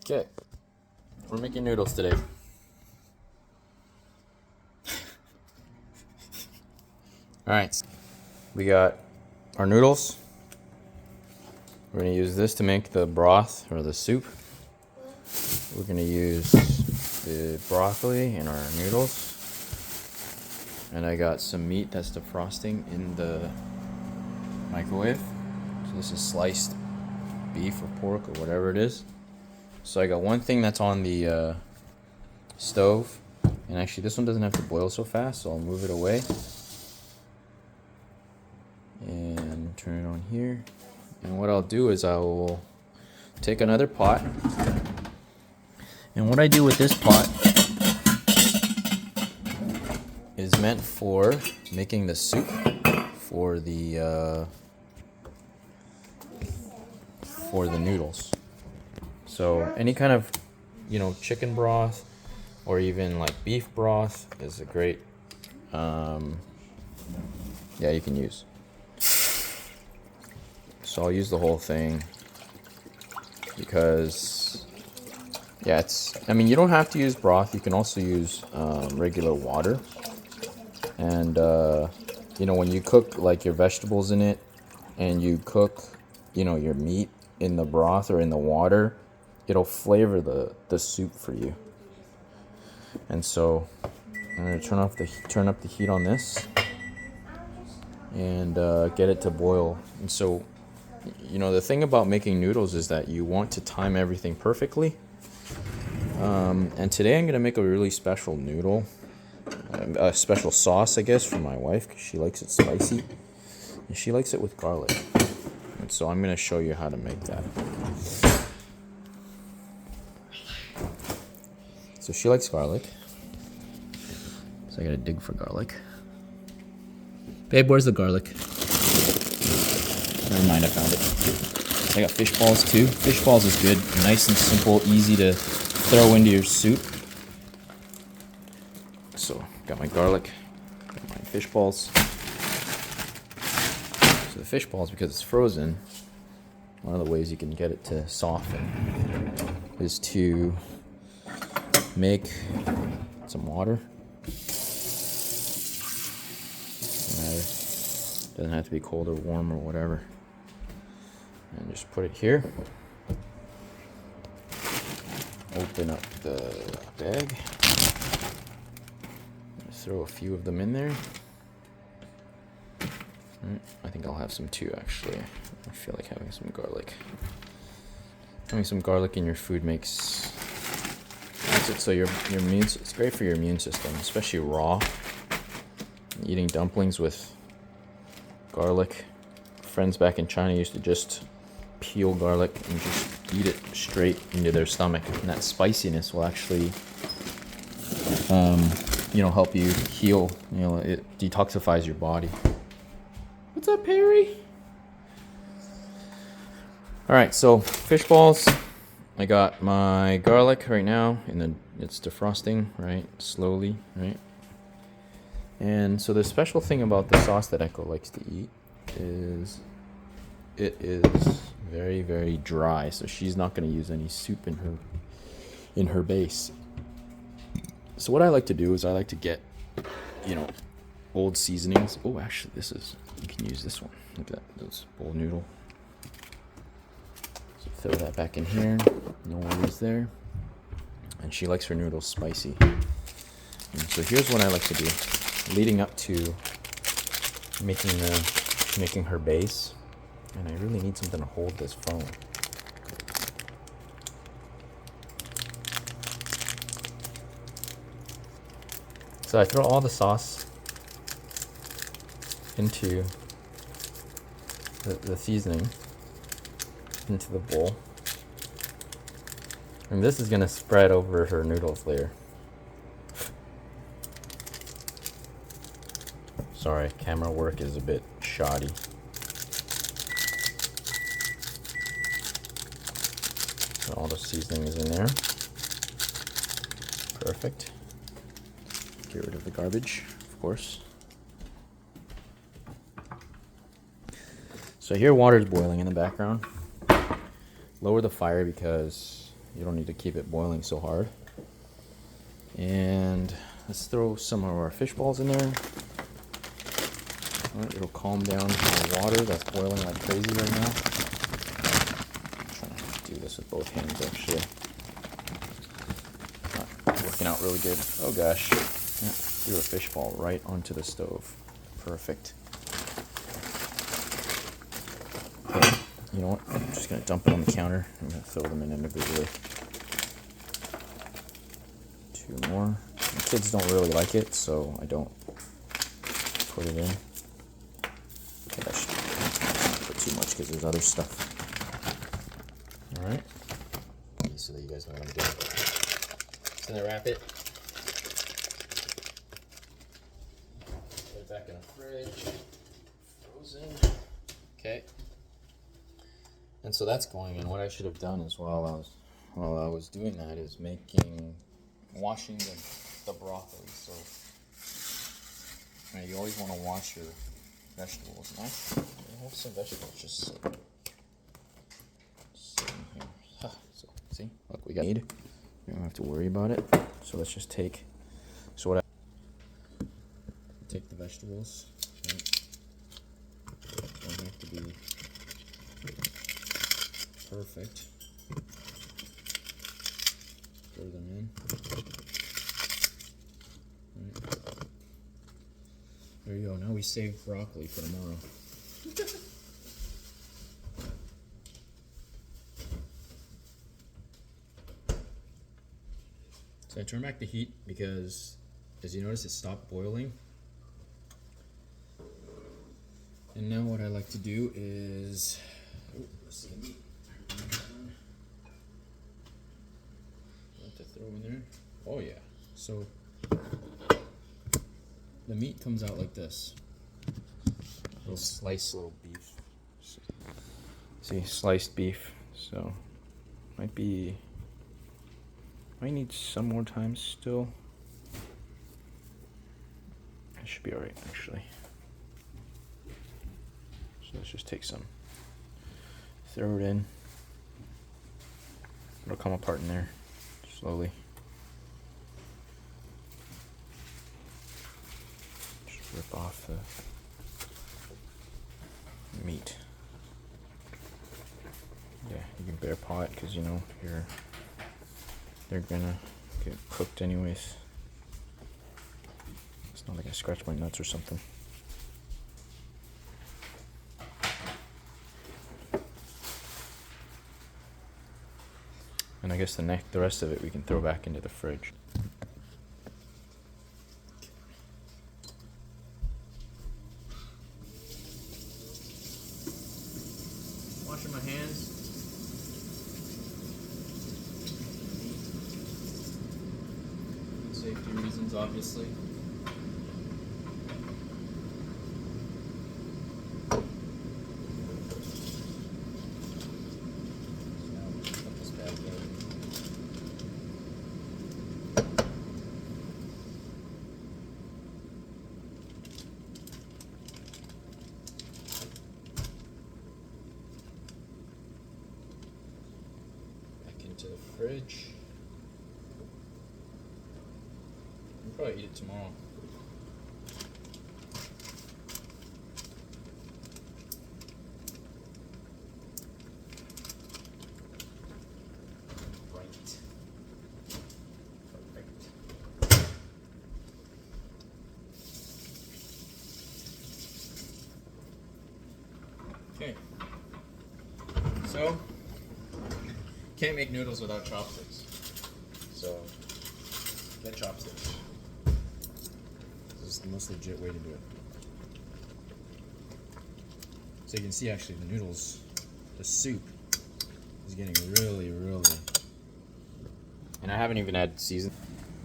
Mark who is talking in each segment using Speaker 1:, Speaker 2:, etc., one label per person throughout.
Speaker 1: Okay, we're making noodles today. Alright, we got our noodles. We're going to use this to make the broth or the soup. We're going to use the broccoli in our noodles. And I got some meat that's defrosting in the microwave. So this is sliced beef or pork or whatever it is. So I got one thing that's on the stove. And actually this one doesn't have to boil so fast, so I'll move it away. And turn it on here. And what I'll do is I will take another pot. And what I do with this pot is meant for making the soup for the noodles. So any kind of, chicken broth or even like beef broth is a great, you can use. So I'll use the whole thing because, you don't have to use broth. You can also use regular water. And, when you cook like your vegetables in it and you cook, your meat in the broth or in the water, it'll flavor the soup for you. And so I'm going to turn up the heat on this and get it to boil. And so, the thing about making noodles is that you want to time everything perfectly. And today I'm going to make a really special noodle. A special sauce, I guess, for my wife because she likes it spicy. And she likes it with garlic. And so I'm going to show you how to make that. So she likes garlic. So I got to dig for garlic. Babe, where's the garlic? Never mind, I found it. I got fish balls too. Fish balls is good. Nice and simple, easy to throw into your soup. So, got my garlic, got my fish balls. So the fish balls, because it's frozen, one of the ways you can get it to soften is to make some water. Doesn't have to be cold or warm or whatever. And just put it here. Open up the bag. Throw a few of them in there. I think I'll have some too, actually. I feel like having some garlic. Having some garlic in your food makes it so your immune. It's great for your immune system, especially raw. Eating dumplings with garlic. Friends back in China used to just peel garlic and just eat it straight into their stomach, and that spiciness will actually help you heal. It detoxifies your body. What's up, Perry? All right, so fish balls. I got my garlic right now, and then it's defrosting, right, slowly, right. And so the special thing about the sauce that Echo likes to eat is it is very, very dry. So she's not going to use any soup in her base. So what I like to do is I like to get, old seasonings. Oh, actually, you can use this one. Look at that, this bowl noodle. So throw that back in here. No worries there. And she likes her noodles spicy. And so here's what I like to do. Leading up to making her base, and I really need something to hold this phone. So I throw all the sauce into the seasoning into the bowl, and this is gonna spread over her noodles later. Sorry, camera work is a bit shoddy. So all the seasoning is in there. Perfect. Get rid of the garbage, of course. So here water is boiling in the background. Lower the fire because You don't need to keep it boiling so hard. And let's throw some of our fish balls in there. All right, it'll calm down the water that's boiling like crazy right now. I'm trying to do this with both hands actually. Not working out really good. Oh gosh. Yeah, threw a fish ball right onto the stove. Perfect. Okay, you know what? I'm just gonna dump it on the counter. I'm gonna throw them in individually. 2 more. The kids don't really like it, so I don't put it in. Okay, that should not put too much because there's other stuff. All right. So that you guys know what I'm doing. Just gonna wrap it. Put it back in the fridge. Frozen. Okay. And so that's going in. What I should have done is while I was doing that is washing the broccoli. So right, you always want to wash your vegetables. And I have some vegetables just sitting here. So see, look, we got need. You don't have to worry about it. So let's just take. So what I take the vegetables. Right? Don't have to be perfect. Throw them in. Right. There you go. Now we saved broccoli for tomorrow. So I turn back the heat because, as you notice, it stopped boiling. And now what I like to do is, let's see the meat. What to throw in there? Oh yeah. So the meat comes out like this. Little sliced little beef. See, sliced beef. So might need some more time still. It should be alright actually. So let's just take some. Throw it in. It'll come apart in there slowly. Just rip off the meat. Yeah, you can bear paw it because you know they're gonna get cooked anyways. It's not like I scratch my nuts or something. And I guess the rest of it we can throw back into the fridge. Washing my hands. Safety reasons, obviously. To the fridge. I'll probably eat it tomorrow. Right. Perfect. Okay. So can't make noodles without chopsticks. So get chopsticks. This is the most legit way to do it. So you can see actually the noodles, the soup is getting really, and I haven't even had season.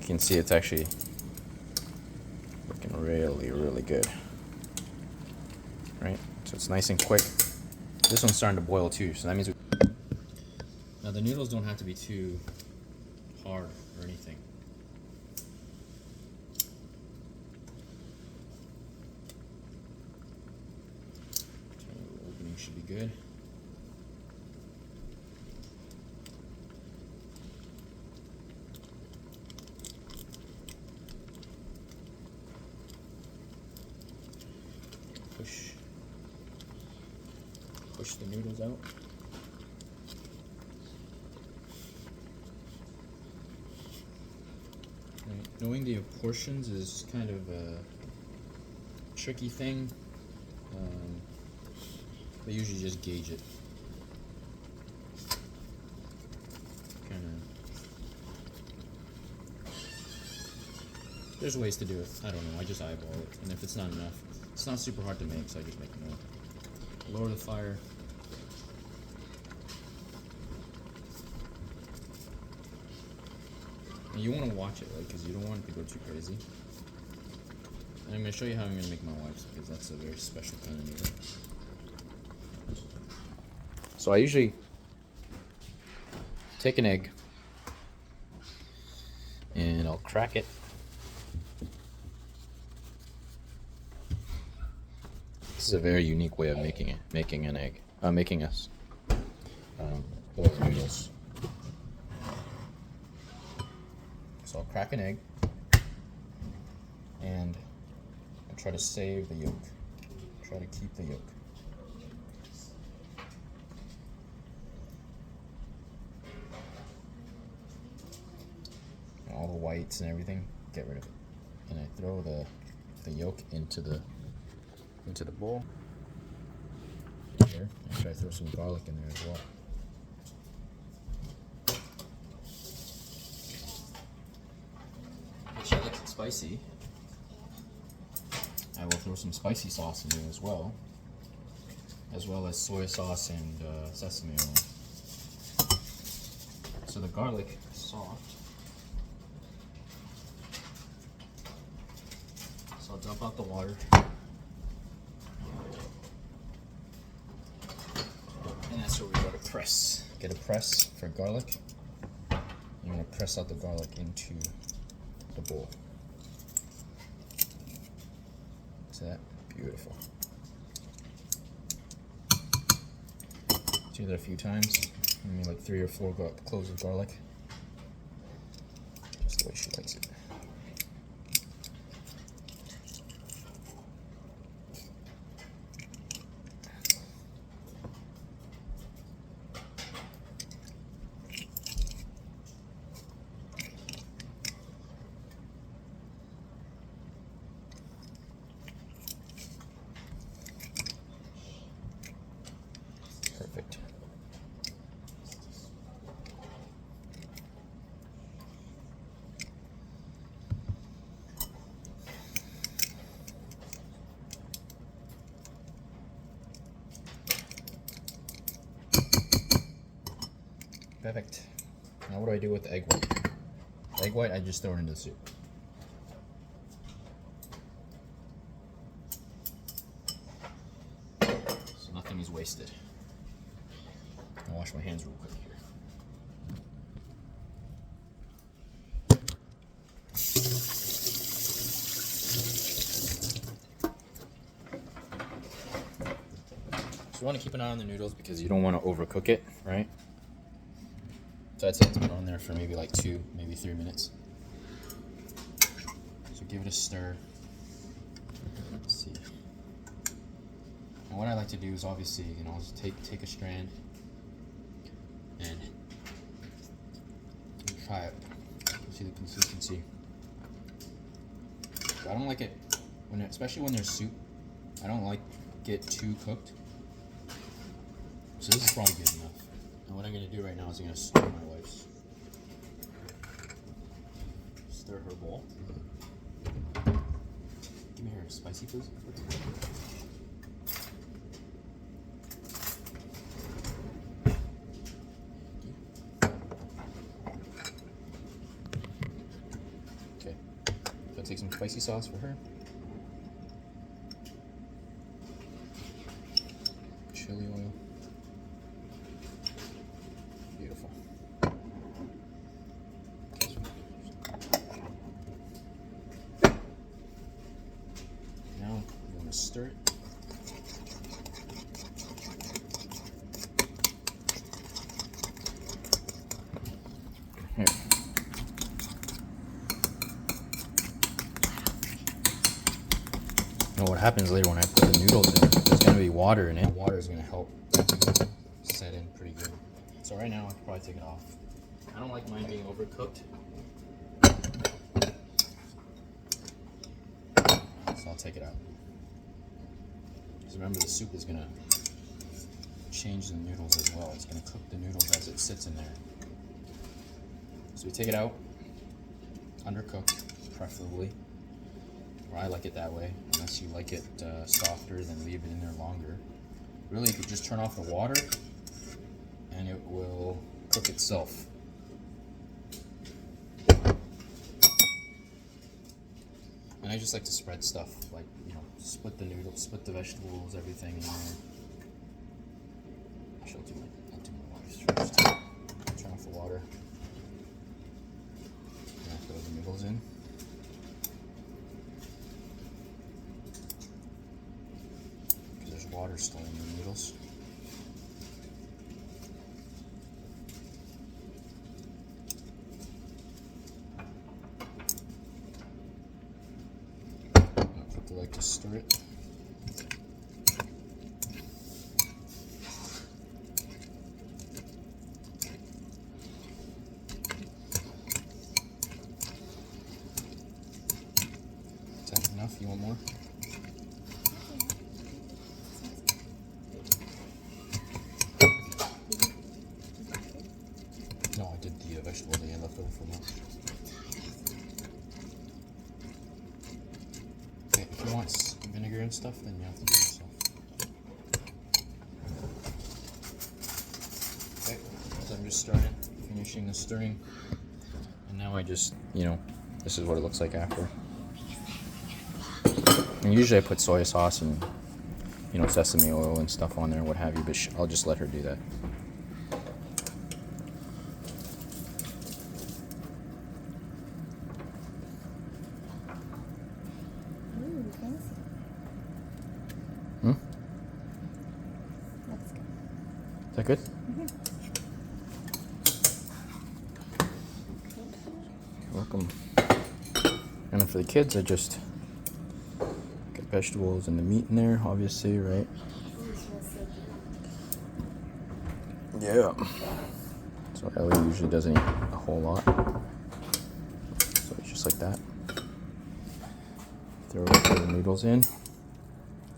Speaker 1: You can see it's actually looking really good. Right? So it's nice and quick. This one's starting to boil too, so that means now the noodles don't have to be too hard or anything. Opening should be good. push the noodles out. Right. Knowing the portions is kind of a tricky thing. I usually just gauge it. There's ways to do it. I don't know. I just eyeball it, and if it's not enough, it's not super hard to make, so I just make more. Lower the fire. And you want to watch it, like, because you don't want it to go too crazy. And I'm going to show you how I'm going to make my wife's, because that's a very special kind of noodle. So I usually take an egg, and I'll crack it. This is a very unique way of making it, making boiled noodles. So I'll crack an egg, and I try to save the yolk. Try to keep the yolk. And all the whites and everything, get rid of it. And I throw the yolk into the bowl. Here, I try to throw some garlic in there as well. If you like it spicy, I will throw some spicy sauce in there as well as soy sauce and sesame oil. So the garlic is soft. So I'll dump out the water. And that's where we go to press. Get a press for garlic. I'm going to press out the garlic into the bowl. See that? Beautiful. Do that a few times. Maybe like 3 or 4 cloves of garlic. Just the way she likes it. Perfect. Perfect. Now what do I do with the egg white? Egg white, I just throw it into the soup. So nothing is wasted. I'll wash my hands real quick here. So you want to keep an eye on the noodles because you don't want to overcook it, right? So I'd say it's been on there for maybe like 2, maybe 3 minutes. So give it a stir. Let's see. And what I like to do is obviously, just take a strand and try it. See the consistency. I don't like it especially when there's soup. I don't like it too cooked. So this is probably good enough. And what I'm going to do right now is I'm going to stir my wife's. Stir her bowl. Give me her spicy, please. Okay. So I'll take some spicy sauce for her. Chili oil. Beautiful. Now you want to stir it. Here. Now what happens later when I put the noodles in, there's going to be water in it. Water is going to help set in pretty good. So right now I could probably take it off. I don't like mine being overcooked. So I'll take it out. Because remember, the soup is going to change the noodles as well. It's going to cook the noodles as it sits in there. So we take it out, undercooked preferably, or I like it that way. Unless you like it softer, then leave it in there longer. Really, you could just turn off the water and it will cook itself. And I just like to spread stuff, like, you know, split the noodles, split the vegetables, everything in there. Actually, I'll do my rice first. Turn off the water. And I'll throw the noodles in. Because there's water still in the noodles. I like to stir it. Is that enough? You want more? No, I did the vegetables I had left over from lunch. If you want vinegar and stuff, then you have to do it yourself. Okay, so I'm just finishing the stirring. And now I just, you know, this is what it looks like after. And usually I put soy sauce and, you know, sesame oil and stuff on there, what have you, but I'll just let her do that. Hmm?
Speaker 2: Looks good.
Speaker 1: Is that good?
Speaker 2: Mm-hmm.
Speaker 1: You're welcome. And then for the kids, I just get vegetables and the meat in there, obviously, right? Yeah. So Ellie usually doesn't eat a whole lot. So it's just like that. Throw the noodles in.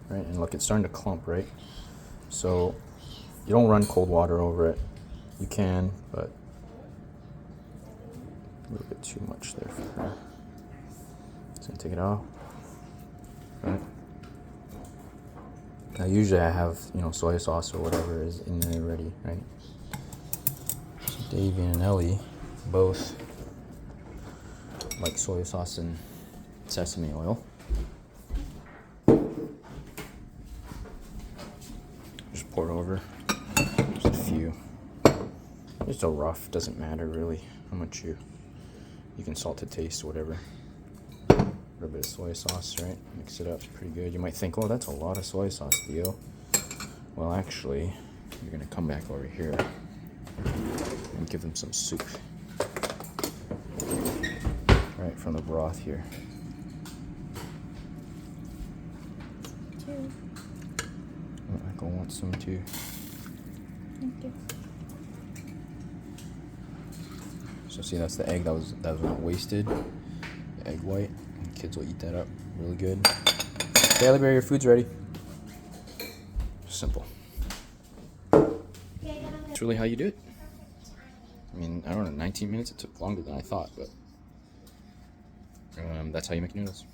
Speaker 1: Right, and look, it's starting to clump, right? So you don't run cold water over it. You can, but a little bit too much there for her. Just gonna take it off. Right. Now usually I have, you know, soy sauce or whatever is in there already, right? So Davey and Ellie both like soy sauce and sesame oil. Just pour it over. Just a few. Just a rough, doesn't matter really how much you can salt to taste, whatever. A little bit of soy sauce, right? Mix it up pretty good. You might think, oh, that's a lot of soy sauce, Theo. Well, actually, you're gonna come back over here and give them some soup. Right from the broth here.
Speaker 2: Two.
Speaker 1: Michael wants some too.
Speaker 2: Thank you.
Speaker 1: So see, that's the egg that was not wasted. The egg white. And kids will eat that up really good. Daily Bear, your food's ready. Simple. That's really how you do it. I mean, I don't know, 19 minutes. It took longer than I thought, but that's how you make noodles.